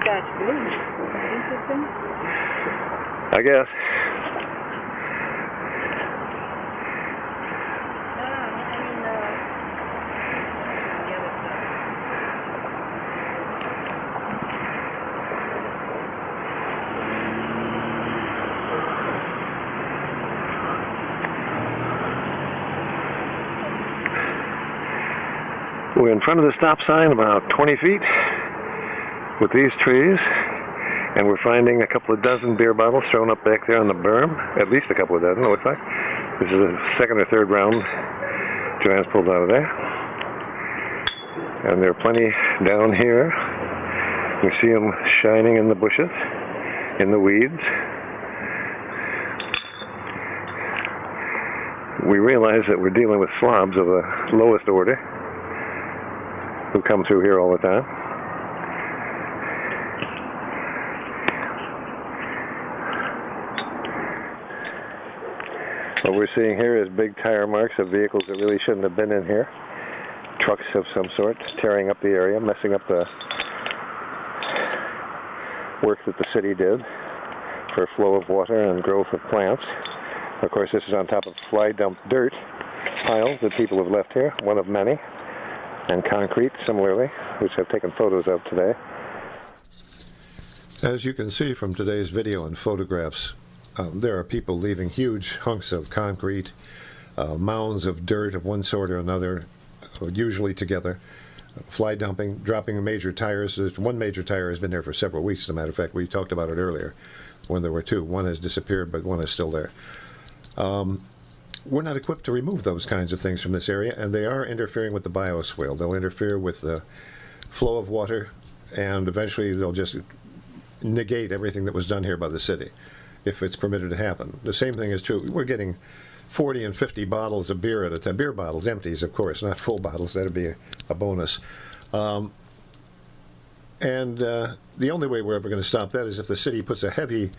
Scotch blue. Interesting. I guess. We're in front of the stop sign about 20 feet with these trees, and we're finding a couple of dozen beer bottles thrown up back there on the berm. At least a couple of dozen, it looks like. This is the second or third round Joanne's pulled out of there. And there are plenty down here. You see them shining in the bushes, in the weeds. We realize that we're dealing with slobs of the lowest order who come through here all the time. What we're seeing here is big tire marks of vehicles that really shouldn't have been in here. Trucks of some sort, tearing up the area, messing up the work that the city did for flow of water and growth of plants. Of course, this is on top of fly dumped dirt piles that people have left here, one of many. And concrete, similarly, which I've taken photos of today. As you can see from today's video and photographs, there are people leaving huge hunks of concrete, mounds of dirt of one sort or another, usually together, fly dumping, dropping major tires. One major tire has been there for several weeks, as a matter of fact. We talked about it earlier when there were two. One has disappeared, but one is still there. We're not equipped to remove those kinds of things from this area, and they are interfering with the bioswale. They'll interfere with the flow of water, and eventually they'll just negate everything that was done here by the city, if it's permitted to happen. The same thing is true. We're getting 40 and 50 bottles of beer at a time. Beer bottles, empties, of course, not full bottles. That'd be a bonus. The only way we're ever going to stop that is if the city puts a heavy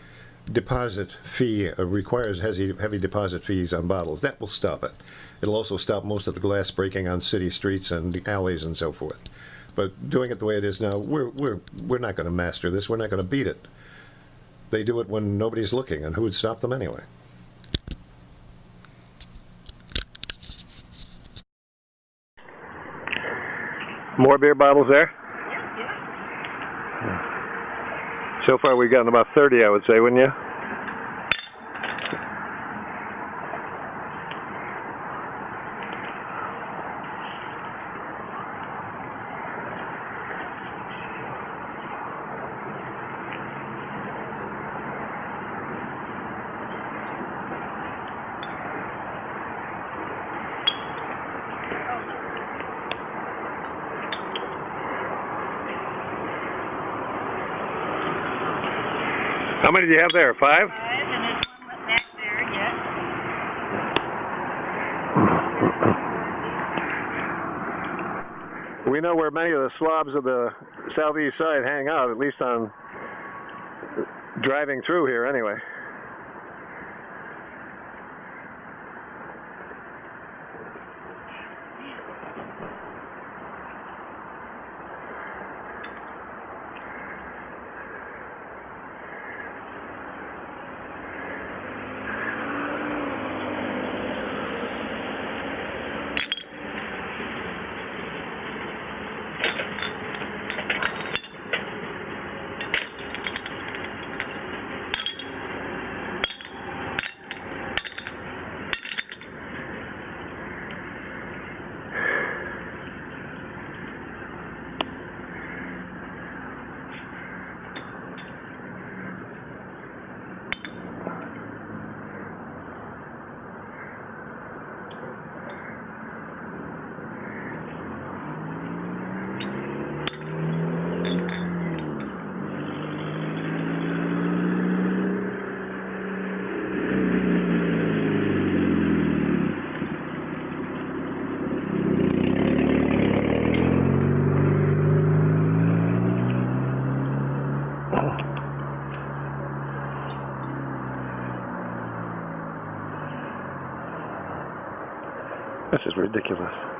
deposit fee, requires heavy deposit fees on bottles. That will stop it. It'll also stop most of the glass breaking on city streets and alleys and so forth. But doing it the way it is now, we're not going to master this. We're not going to beat it. They do it when nobody's looking, and who would stop them anyway? More beer bottles there? Yeah. So far we've gotten about 30, I would say, wouldn't you? How many do you have there? 5? 5, and there's one back there, yes. We know where many of the slobs of the southeast side hang out, at least on driving through here anyway. This is ridiculous.